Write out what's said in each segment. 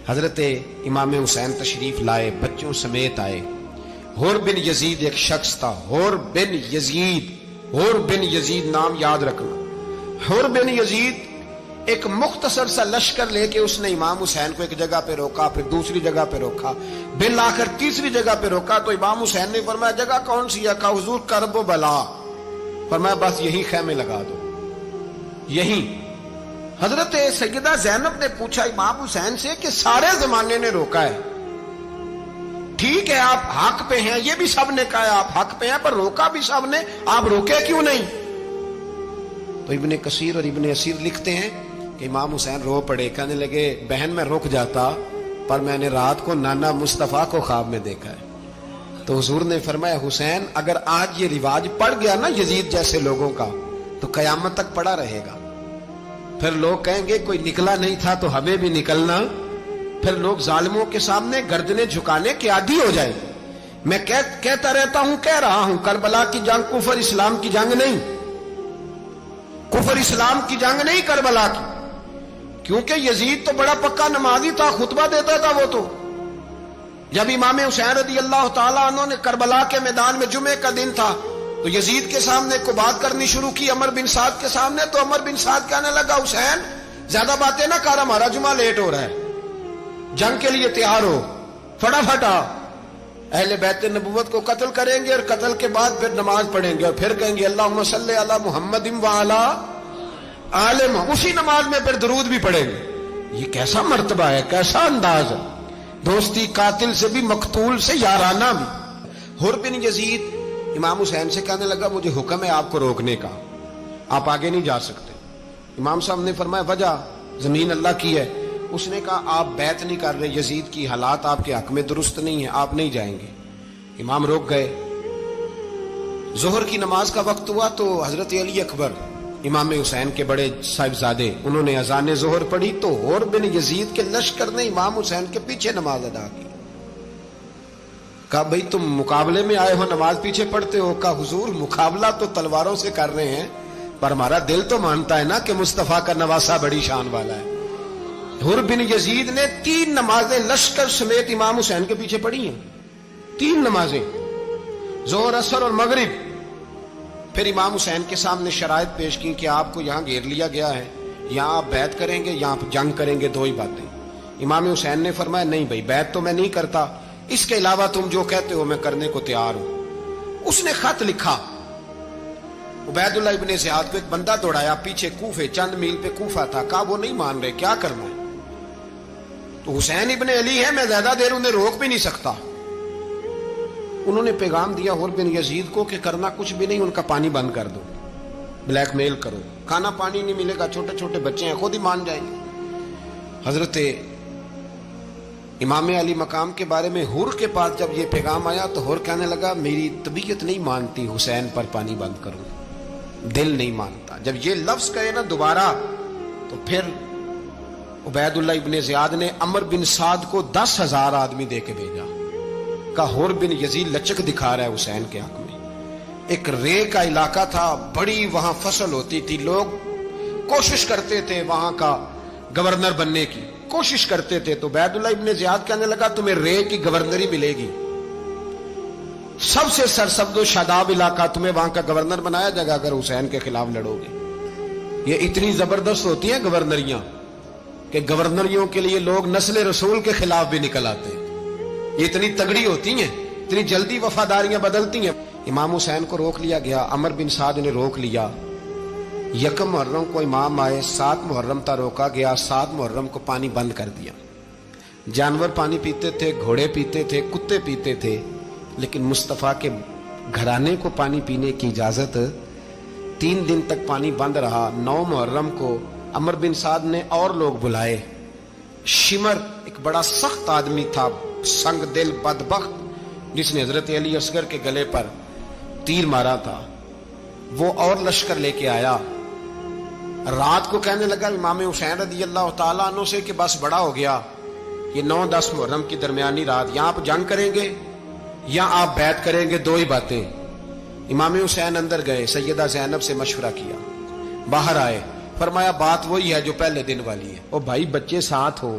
حضرت امام حسین تشریف لائے، بچوں سمیت آئے۔ حور بن یزید ایک شخص تھا، حور بن یزید، حور بن یزید نام یاد رکھنا۔ حور بن یزید ایک مختصر سا لشکر لے کے اس نے امام حسین کو ایک جگہ پہ روکا، پھر دوسری جگہ پہ روکا، بالآخر تیسری جگہ پہ روکا تو امام حسین نے فرمایا جگہ کون سی ہے؟ کہا حضور کرب و بلا۔ فرمایا بس یہی خیمے لگا دو، یہی۔ حضرت سیدہ زینب نے پوچھا امام حسین سے کہ سارے زمانے نے روکا ہے، ٹھیک ہے آپ حق پہ ہیں، یہ بھی سب نے کہا ہے آپ حق پہ ہیں، پر روکا بھی سب نے، آپ روکے کیوں نہیں؟ تو ابن کثیر اور ابن اسیر لکھتے ہیں کہ امام حسین رو پڑے، کہنے لگے بہن میں رک جاتا پر میں نے رات کو نانا مصطفیٰ کو خواب میں دیکھا ہے۔ تو حضور نے فرمایا حسین اگر آج یہ رواج پڑ گیا نا یزید جیسے لوگوں کا تو قیامت تک پڑا رہے گا، پھر لوگ کہیں گے کوئی نکلا نہیں تھا تو ہمیں بھی نکلنا، پھر لوگ ظالموں کے سامنے گردنیں جھکانے کے عادی ہو جائیں۔ میں کہتا رہتا ہوں، کہہ رہا ہوں، کربلا کی جنگ کفر اسلام کی جنگ نہیں، کفر اسلام کی جنگ نہیں کربلا کی، کیونکہ یزید تو بڑا پکا نمازی تھا، خطبہ دیتا تھا وہ تو۔ جب امام حسین رضی اللہ تعالیٰ عنہ نے کربلا کے میدان میں جمعے کا دن تھا تو یزید کے سامنے کو بات کرنی شروع کی، عمر بن سعد کے سامنے، تو عمر بن سعد کہنے لگا حسین زیادہ باتیں نہ کر، ہمارا جمعہ لیٹ ہو رہا ہے، جنگ کے لیے تیار ہو، فٹافٹ آ۔ اہل بیت نبوت کو قتل کریں گے اور قتل کے بعد پھر نماز پڑھیں گے اور پھر کہیں گے اللہم صلی علی محمد وعلی آل محمد، اسی نماز میں پھر درود بھی پڑھیں گے۔ یہ کیسا مرتبہ ہے، کیسا انداز ہے، دوستی قاتل سے بھی مقتول سے یارانہ بھی۔ حور بن یزید امام حسین سے کہنے لگا مجھے حکم ہے آپ کو روکنے کا، آپ آگے نہیں جا سکتے۔ امام صاحب نے فرمایا وجہ؟ زمین اللہ کی ہے۔ اس نے کہا آپ بیعت نہیں کر رہے، یزید کی حالات آپ کے حق میں درست نہیں ہیں، آپ نہیں جائیں گے۔ امام روک گئے۔ ظہر کی نماز کا وقت ہوا تو حضرت علی اکبر امام حسین کے بڑے صاحبزادے انہوں نے اذان ظہر پڑھی تو حور بن یزید کے لشکر نے امام حسین کے پیچھے نماز ادا کی۔ کہا بھئی تم مقابلے میں آئے ہو نماز پیچھے پڑھتے ہو؟ کہا حضور مقابلہ تو تلواروں سے کر رہے ہیں پر ہمارا دل تو مانتا ہے نا کہ مصطفیٰ کا نواسہ بڑی شان والا ہے۔ حور بن یزید نے 3 نمازیں لشکر سمیت امام حسین کے پیچھے پڑھی ہیں، 3 نمازیں، ظہر اثر اور مغرب۔ پھر امام حسین کے سامنے شرائط پیش کی کہ آپ کو یہاں گھیر لیا گیا ہے، یہاں آپ بیعت کریں گے، یہاں جنگ کریں گے، 2 ہی باتیں۔ امام حسین نے فرمایا نہیں بھائی بیعت تو میں نہیں کرتا، اس کے علاوہ تم جو کہتے ہو میں کرنے کو تیار ہوں۔ اس نے خط لکھا، عبید اللہ ابن زیاد کو ایک بندہ دوڑایا پیچھے، کوفے چند میل پہ کوفہ تھا، کہا وہ نہیں مان رہے، کیا کرنا ہے؟ تو حسین ابن علی ہے، میں زیادہ دیر انہیں روک بھی نہیں سکتا۔ انہوں نے پیغام دیا حور بن یزید کو کہ کرنا کچھ بھی نہیں، ان کا پانی بند کر دو، بلیک میل کرو، کھانا پانی نہیں ملے گا، چھوٹے چھوٹے بچے ہیں خود ہی مان جائیں گے۔ حضرت امام علی مقام کے بارے میں حور کے پاس جب یہ پیغام آیا تو حور کہنے لگا میری طبیعت نہیں مانتی حسین پر پانی بند کروں، دل نہیں مانتا۔ جب یہ لفظ کہے نا دوبارہ تو پھر عبید اللہ ابن زیاد نے عمر بن سعد کو 10,000 آدمی دے کے بھیجا، کہا حور بن یزید لچک دکھا رہا ہے حسین کے حق میں۔ ایک رے کا علاقہ تھا، بڑی وہاں فصل ہوتی تھی، لوگ کوشش کرتے تھے وہاں کا گورنر بننے کی، کوشش کرتے تھے۔ تو عبید اللہ ابن زیاد کہنے لگا تمہیں رے کی گورنری ملے گی، سب سے سرسبز و شاداب علاقہ، تمہیں وہاں کا گورنر بنایا جائے گا اگر حسین کے خلاف لڑو گے۔ یہ اتنی زبردست ہوتی ہیں گورنریاں کہ گورنریوں کے لیے لوگ نسل رسول کے خلاف بھی نکل آتے ہیں، یہ اتنی تگڑی ہوتی ہیں، اتنی جلدی وفاداریاں بدلتی ہیں۔ امام حسین کو روک لیا گیا، عمر بن سعد نے روک لیا۔ 1 محرم کو امام آئے، 7 محرم تا روکا گیا، 7 محرم کو پانی بند کر دیا۔ جانور پانی پیتے تھے، گھوڑے پیتے تھے، کتے پیتے تھے، لیکن مصطفیٰ کے گھرانے کو پانی پینے کی اجازت 3 دن تک پانی بند رہا۔ 9 محرم کو عمر بن سعد نے اور لوگ بلائے۔ شمر ایک بڑا سخت آدمی تھا، سنگ دل بدبخت، جس نے حضرت علی اصغر کے گلے پر تیر مارا تھا، وہ اور لشکر لے کے آیا۔ رات کو کہنے لگا امام حسین رضی اللہ تعالیٰ عنہ سے کہ بس بڑا ہو گیا، یہ 9-10 محرم کی درمیانی رات، یہاں آپ جنگ کریں گے یا آپ بیعت کریں گے، 2 ہی باتیں۔ امام حسین اندر گئے، سیدہ زینب سے مشورہ کیا، باہر آئے، فرمایا بات وہی ہے جو پہلے دن والی ہے۔ او بھائی بچے ساتھ ہو،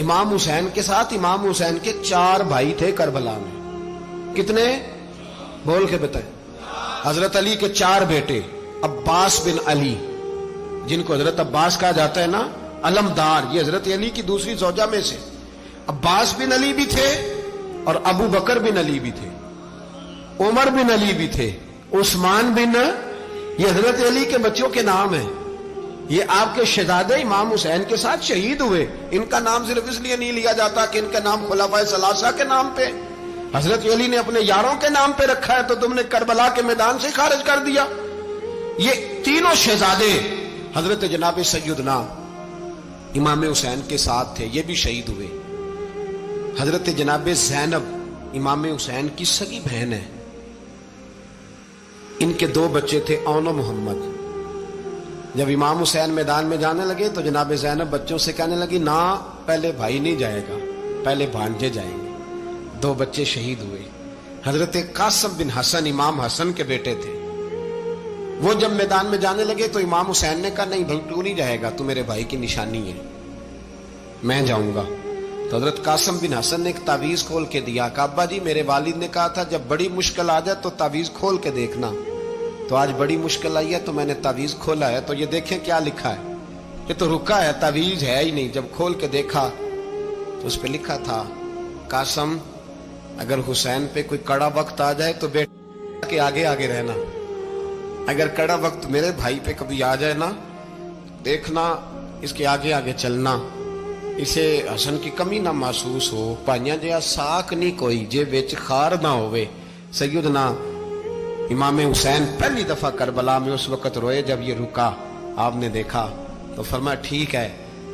امام حسین کے ساتھ امام حسین کے 4 بھائی تھے کربلا میں. کتنے؟ بول کے بتائیں. حضرت علی کے 4 بیٹے، عباس بن علی جن کو حضرت عباس کہا جاتا ہے نا، علمدار، یہ حضرت علی کی دوسری زوجہ میں سے. عباس بن علی بھی تھے اور ابو بکر بن علی بھی تھے، عمر بن علی بھی تھے، عثمان بن، یہ حضرت علی کے بچوں کے نام ہیں. یہ آپ کے شہزادے امام حسین کے ساتھ شہید ہوئے. ان کا نام صرف اس لیے نہیں لیا جاتا کہ ان کا نام خلفائے ثلاثہ کے نام پہ، حضرت علی نے اپنے یاروں کے نام پہ رکھا ہے تو تم نے کربلا کے میدان سے خارج کر دیا. یہ تینوں شہزادے حضرت جناب سیدنا امام حسین کے ساتھ تھے، یہ بھی شہید ہوئے. حضرت جناب زینب امام حسین کی سگی بہن ہے. ان کے 2 بچے تھے، اون و محمد. جب امام حسین میدان میں جانے لگے تو جناب زینب بچوں سے کہنے لگی، نہ پہلے بھائی نہیں جائے گا، پہلے بھانجے جائیں گے. 2 بچے شہید ہوئے. حضرت قاسم بن حسن امام حسن کے بیٹے تھے. وہ جب میدان میں جانے لگے تو امام حسین نے کہا، نہیں بھائی تو نہیں جائے گا، تو میرے بھائی کی نشانی ہے، میں جاؤں گا. تو حضرت قاسم بن حسن نے ایک تعویذ کھول کے دیا کہ ابا جی میرے والد نے کہا تھا جب بڑی مشکل آ جائے تو تعویذ کھول کے دیکھنا. تو آج بڑی مشکل آئی ہے تو میں نے تعویذ کھولا ہے، تو یہ دیکھیں کیا لکھا ہے. یہ تو رکا ہے، تعویذ ہے ہی نہیں. جب کھول کے دیکھا تو اس پہ لکھا تھا، قاسم اگر حسین پہ کوئی کڑا وقت آ جائے تو بیٹا کے آگے آگے رہنا، اگر کڑا وقت میرے بھائی پہ کبھی آ جائے نا، دیکھنا اس کے آگے آگے چلنا، اسے حسن کی کمی نہ محسوس ہو. پائیاں جہاں ساک نہیں کوئی جے وچ خار نہ ہوئے. سیدنا امام حسین پہلی دفعہ کربلا میں اس وقت روئے جب یہ رکا. آپ نے دیکھا تو فرمایا ٹھیک ہے،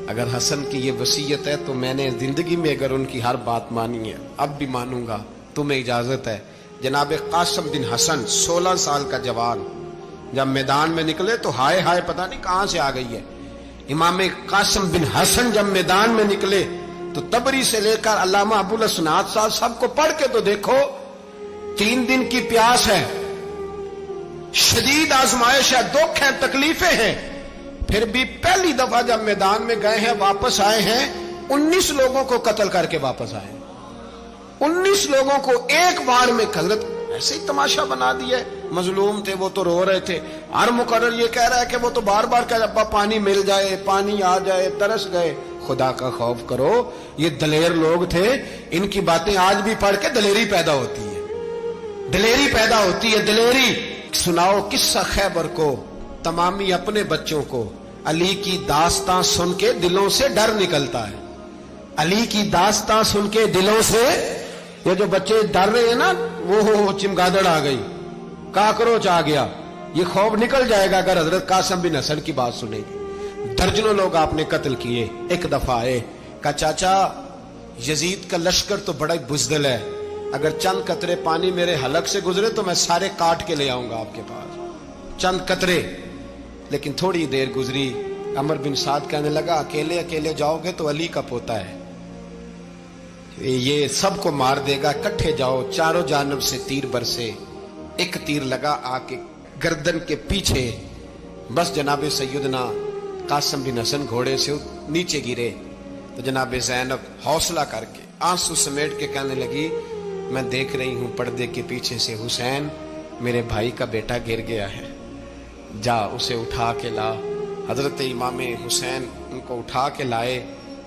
اگر حسن کی یہ وصیت ہے تو میں نے زندگی میں اگر ان کی ہر بات مانی ہے اب بھی مانوں گا، تمہیں اجازت ہے. جناب قاسم بن حسن 16 سال کا جوان جب میدان میں نکلے تو ہائے ہائے پتہ نہیں کہاں سے آ گئی ہے. امام قاسم بن حسن جب میدان میں نکلے تو تبری سے لے کر علامہ ابو الاسناد صاحب سب کو پڑھ کے تو دیکھو. 3 دن کی پیاس ہے، شدید آزمائش ہے، دکھ ہے، تکلیفیں ہیں، پھر بھی پہلی دفعہ جب میدان میں گئے ہیں واپس آئے ہیں 19 لوگوں کو قتل کر کے واپس آئے. 19 لوگوں کو ایک بار میں. حضرت ایسے ہی تماشا بنا دیا ہے. مظلوم تھے وہ تو رو رہے تھے، ہر مقرر یہ کہہ رہا ہے کہ وہ تو بار بار کہہ رہا ابا پانی مل جائے، پانی آ جائے، ترس گئے. خدا کا خوف کرو، یہ دلیر لوگ تھے. ان کی باتیں آج بھی پڑھ کے دلیری پیدا ہوتی ہے، دلیری پیدا ہوتی ہے، دلیری. سناؤ قصہ خیبر کو تمامی اپنے بچوں کو. علی کی داستان سن کے دلوں سے ڈر نکلتا ہے. علی کی داستان سن کے دلوں سے یہ جو بچے ڈر رہے ہیں نا، وہ چمگادڑ آ گئی، کاکروچ آ گیا، یہ خوف نکل جائے گا اگر حضرت قاسم بن حسن کی بات سنیں گے. درجنوں لوگ آپ نے قتل کیے. ایک دفعہ آئے کہا چاچا یزید کا لشکر تو بڑا بزدل ہے، اگر چند قطرے پانی میرے حلق سے گزرے تو میں سارے کاٹ کے لے آؤں گا آپ کے پاس. چند قطرے. لیکن تھوڑی دیر گزری، عمر بن سعد کہنے لگا اکیلے اکیلے جاؤ گے تو علی کا پوتا ہے، یہ سب کو مار دے گا، کٹھے جاؤ. چاروں جانب سے تیر برسے. ایک تیر لگا آ کے گردن کے پیچھے، بس جناب سیدنا قاسم بن حسن گھوڑے سے نیچے گرے. تو جناب زینب حوصلہ کر کے آنسو سمیٹ کے کہنے لگی میں دیکھ رہی ہوں پردے کے پیچھے سے حسین میرے بھائی کا بیٹا گر گیا ہے، جا اسے اٹھا کے لا. حضرت امام حسین ان کو اٹھا کے لائے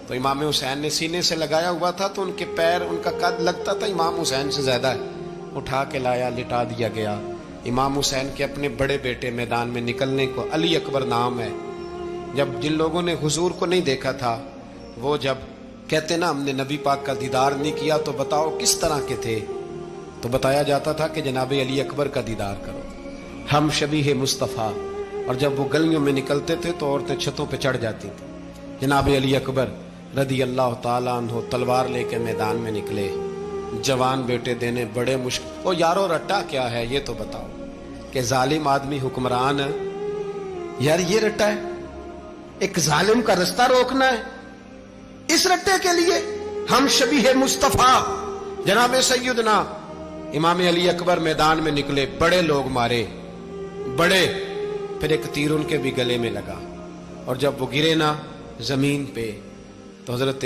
تو امام حسین نے سینے سے لگایا ہوا تھا تو ان کے پیر، ان کا قد لگتا تھا امام حسین سے زیادہ ہے. اٹھا کے لایا، لٹا دیا گیا. امام حسین کے اپنے بڑے بیٹے میدان میں نکلنے کو، علی اکبر نام ہے. جب جن لوگوں نے حضور کو نہیں دیکھا تھا وہ جب کہتے نا ہم نے نبی پاک کا دیدار نہیں کیا تو بتاؤ کس طرح کے تھے، تو بتایا جاتا تھا کہ جناب علی اکبر کا دیدار کرو، ہم شبیہ مصطفیٰ. اور جب وہ گلیوں میں نکلتے تھے تو عورتیں چھتوں پہ چڑھ جاتی تھیں. جناب علی اکبر رضی اللہ تعالیٰ عنہ تلوار لے کے میدان میں نکلے. جوان بیٹے دینے بڑے مشکل. او یارو رٹا کیا ہے یہ تو بتاؤ، کہ ظالم آدمی حکمران ہے یار، یہ رٹا ہے، ایک ظالم کا رستہ روکنا ہے. اس رٹے کے لیے ہم شبیہ مصطفیٰ جناب سیدنا امام علی اکبر میدان میں نکلے. بڑے لوگ مارے، بڑے. پھر ایک تیر ان کے بھی گلے میں لگا اور جب وہ گرے نا زمین پہ تو حضرت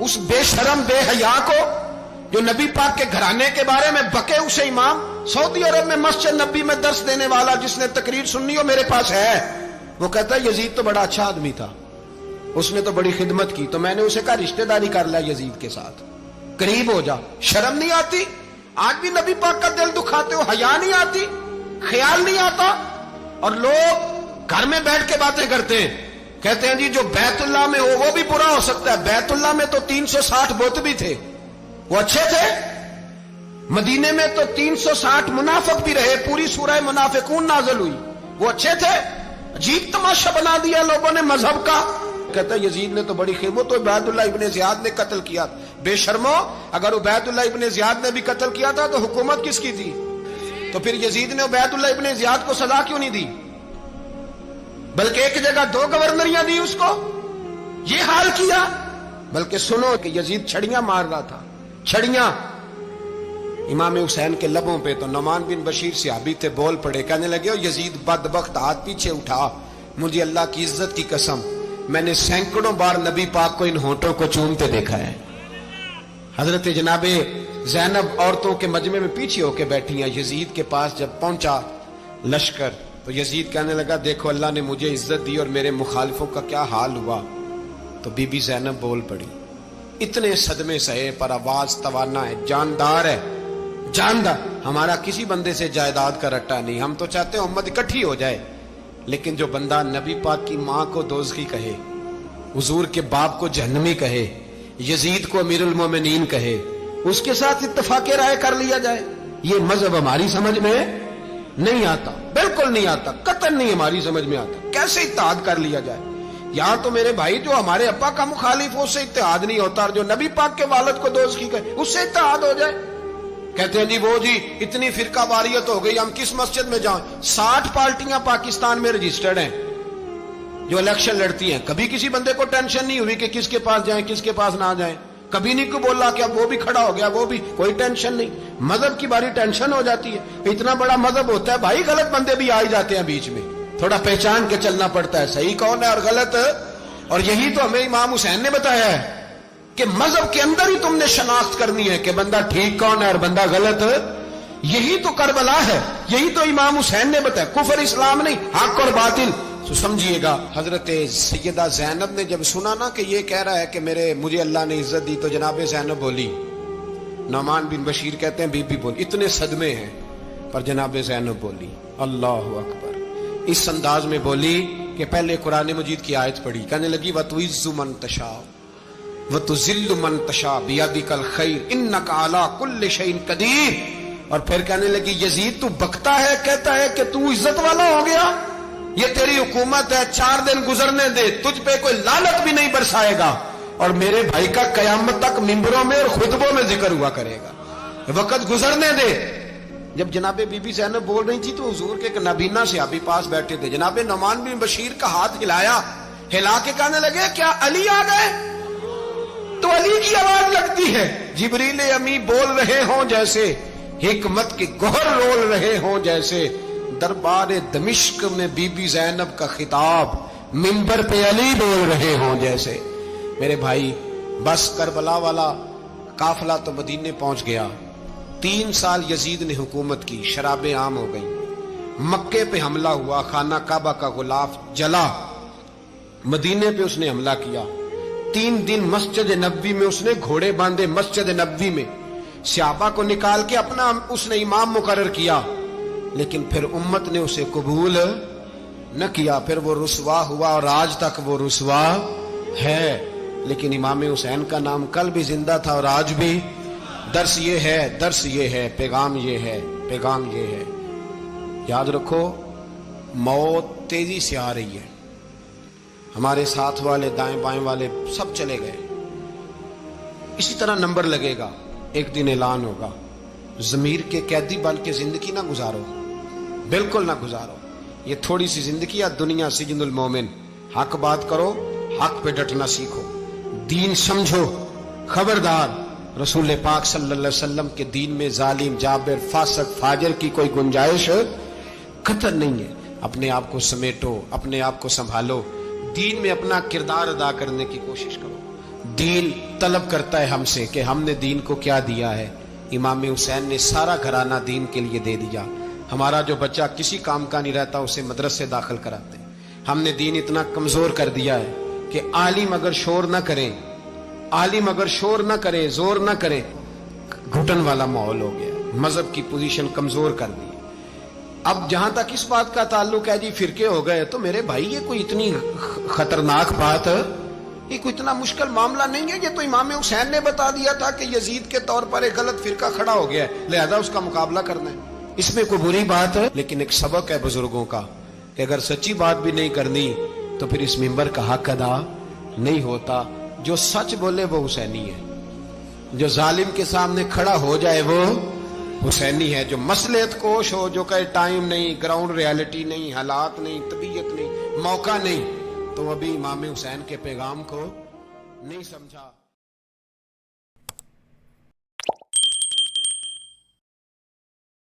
اس بے شرم بے حیا کو جو نبی پاک کے گھرانے کے بارے میں بکے، اسے امام سعودی عرب میں مسجد نبی میں درس دینے والا جس نے تقریر سننی ہو میرے پاس ہے، وہ کہتا ہے یزید تو بڑا اچھا آدمی تھا، اس نے تو بڑی خدمت کی، تو میں نے اسے کہا رشتہ داری کر لیا یزید کے ساتھ، قریب ہو جا۔ شرم نہیں آتی؟ آج بھی نبی پاک کا دل دکھاتے ہو، حیا نہیں آتی، خیال نہیں آتا؟ اور لوگ گھر میں بیٹھ کے باتیں کرتے ہیں، کہتے ہیں جی جو بیت اللہ میں ہو وہ بھی برا ہو سکتا ہے۔ بیت اللہ میں تو 360 بت بھی تھے، وہ اچھے تھے۔ مدینے میں تو 360 منافق بھی رہے، پوری سورہ منافقون نازل ہوئی، وہ اچھے تھے۔ عجیب تماشا بنا دیا لوگوں نے مذہب کا۔ کہتا ہے یزید نے تو بڑی خدمت، تو عبید اللہ ابن زیاد نے قتل کیا۔ بے شرمو، اگر عبید اللہ ابن زیاد نے بھی قتل کیا تھا تو حکومت کس کی تھی؟ تو پھر یزید نے عبید اللہ ابن زیاد کو سزا کیوں نہیں دی، بلکہ ایک جگہ 2 گورنریاں دی اس کو؟ یہ حال کیا۔ بلکہ سنو کہ یزید چھڑیاں مار رہا تھا، چھڑیاں امام حسین کے لبوں پہ، تو نعمان بن بشیر صحابی تھے، بول پڑے، کہنے لگے یزید بدبخت، ہاتھ پیچھے اٹھا، مجھے اللہ کی عزت کی قسم میں نے سینکڑوں بار نبی پاک کو ان ہونٹوں کو چومتے دیکھا ہے۔ حضرت جناب زینب عورتوں کے مجمع میں پیچھے ہو کے بیٹھی ہیں، یزید کے پاس جب پہنچا لشکر تو یزید کہنے لگا دیکھو اللہ نے مجھے عزت دی اور میرے مخالفوں کا کیا حال ہوا۔ تو بی بی زینب بول پڑی، اتنے صدمے سہے پر آواز توانا ہے، جاندار ہے، جاندار۔ ہمارا کسی بندے سے جائیداد کا رٹا نہیں، ہم تو چاہتے ہیں امت اکٹھی ہو جائے، لیکن جو بندہ نبی پاک کی ماں کو دوزخی کہے، حضور کے باپ کو جہنمی کہے، یزید کو امیر المومنین کہے، اس کے ساتھ اتفاق رائے کر لیا جائے، یہ مذہب ہماری سمجھ میں نہیں آتا، بالکل نہیں آتا، قطعاً نہیں ہماری سمجھ میں آتا۔ کیسے اتحاد کر لیا جائے؟ یہاں تو میرے بھائی جو ہمارے ابا کا مخالف ہو اس سے اتحاد نہیں ہوتا، اور جو نبی پاک کے والد کو دوزخی کہے اس سے اتحاد ہو جائے۔ کہتے ہیں جی وہ جی اتنی فرقہ واریت ہو گئی، ہم کس مسجد میں جائیں؟ 60 پارٹیاں پاکستان میں رجسٹرڈ ہیں جو الیکشن لڑتی ہیں، کبھی کسی بندے کو ٹینشن نہیں ہوئی کہ کس کے پاس جائیں کس کے پاس نہ جائیں، کبھی نہیں کو بولا کہ اب وہ بھی کھڑا ہو گیا، وہ بھی، کوئی ٹینشن نہیں۔ مذہب کی باری ٹینشن ہو جاتی ہے، اتنا بڑا مذہب ہوتا ہے بھائی، غلط بندے بھی آ جاتے ہیں بیچ میں، تھوڑا پہچان کے چلنا پڑتا ہے صحیح کون ہے اور غلط۔ اور یہی تو ہمیں امام حسین نے بتایا ہے کہ مذہب کے اندر ہی تم نے شناخت کرنی ہے کہ بندہ ٹھیک کون ہے اور بندہ غلط۔ یہی تو کربلا ہے، یہی تو امام حسین نے بتایا، کفر اسلام نہیں، حق اور باطل۔ تو سمجھیے گا، حضرت سیدہ زینب نے جب سنا نا کہ یہ کہہ رہا ہے کہ مجھے اللہ نے عزت دی، تو جناب زینب بولی، نعمان بن بشیر کہتے ہیں بی بی بولی، اتنے صدمے ہیں پر جناب زینب بولی اللہ اکبر، اس انداز میں بولی کہ پہلے قرآن مجید کی آیت پڑھی، کہنے لگی وَتُعِزُّ مَن تَشَاءُ وَتُذِلُّ مَن تَشَاءُ بِيَدِكَ الْخَيْرُ إِنَّكَ عَلَىٰ كُلِّ شَيْءٍ قَدِيرٌ۔ اور پھر کہنے لگی یزید تو بکتا ہے، کہتا ہے کہ تو عزت والا ہو گیا، یہ تیری حکومت ہے، 4 دن گزرنے دے، تجھ پہ کوئی لعنت بھی نہیں برسائے گا، اور میرے بھائی کا قیامت تک ممبروں میں اور خطبوں میں ذکر ہوا کرے گا، وقت گزرنے دے۔ جب جناب بی بی زینب بول رہی تھی تو حضور کے ایک نابینا صحابی پاس بیٹھے تھے، جناب نعمان بن بشیر کا ہاتھ ہلایا، ہلا کے کہنے لگے کیا علی آ گئے؟ تو علی کی آواز لگتی ہے، جبریل امی بول رہے ہوں جیسے، حکمت کے گوہر رول رہے ہوں جیسے، دربار دمشق میں بی بی زینب کا خطاب، منبر پہ علی بول رہے ہوں جیسے۔ میرے بھائی بس کربلا والا قافلہ تو مدینے پہنچ گیا، 3 سال یزید نے حکومت کی، شرابیں عام ہو گئیں، مکے پہ حملہ ہوا، خانہ کعبہ کا غلاف جلا، مدینے پہ اس نے حملہ کیا، 3 دن مسجد نبوی میں اس نے گھوڑے باندھے، مسجد نبوی میں صحابہ کو نکال کے اپنا اس نے امام مقرر کیا، لیکن پھر امت نے اسے قبول نہ کیا، پھر وہ رسوا ہوا اور آج تک وہ رسوا ہے۔ لیکن امام حسین کا نام کل بھی زندہ تھا اور آج بھی۔ درس یہ ہے، درس یہ ہے، پیغام یہ ہے، پیغام یہ ہے، یاد رکھو موت تیزی سے آ رہی ہے، ہمارے ساتھ والے دائیں بائیں والے سب چلے گئے، اسی طرح نمبر لگے گا، ایک دن اعلان ہوگا۔ ضمیر کے قیدی بن کے زندگی نہ گزارو، بالکل نہ گزارو، یہ تھوڑی سی زندگی ہے، دنیا سجن المومن۔ حق بات کرو، حق پہ ڈٹنا سیکھو، دین سمجھو، خبردار رسول پاک صلی اللہ علیہ وسلم کے دین میں ظالم، جابر، فاسق، فاجر کی کوئی گنجائش قطعاً نہیں ہے۔ اپنے آپ کو سمیٹو، اپنے آپ کو سنبھالو، دین میں اپنا کردار ادا کرنے کی کوشش کرو، دین طلب کرتا ہے ہم سے کہ ہم نے دین کو کیا دیا ہے. امام حسین نے سارا گھرانہ دین کے لیے دے دیا. ہمارا جو بچہ کسی کام کا نہیں رہتا اسے مدرسے داخل کراتے. ہم نے دین اتنا کمزور کر دیا ہے کہ عالم اگر شور نہ کریں، عالم اگر شور نہ کرے، زور نہ کرے، گھٹن والا ماحول ہو گیا. مذہب کی پوزیشن کمزور کر دی. اب جہاں تک اس بات کا تعلق ہے جی فرقے ہو گئے، تو میرے بھائی یہ کوئی اتنی خطرناک بات ہے، یہ کوئی اتنا مشکل معاملہ نہیں ہے. یہ تو امام حسین نے بتا دیا تھا کہ یزید کے طور پر ایک غلط فرقہ کھڑا ہو گیا ہے، لہذا اس کا مقابلہ کرنا ہے. اس میں کوئی بری بات ہے؟ لیکن ایک سبق ہے بزرگوں کا کہ اگر سچی بات بھی نہیں کرنی تو پھر اس منبر کا حق ادا نہیں ہوتا. جو سچ بولے وہ حسینی ہے، جو ظالم کے سامنے کھڑا ہو جائے وہ حسینی ہے. جو مصلحت کوش ہو، جو کہے ٹائم نہیں، گراؤنڈ ریالٹی نہیں، حالات نہیں، طبیعت نہیں، موقع نہیں، تو ابھی امام حسین کے پیغام کو نہیں سمجھا.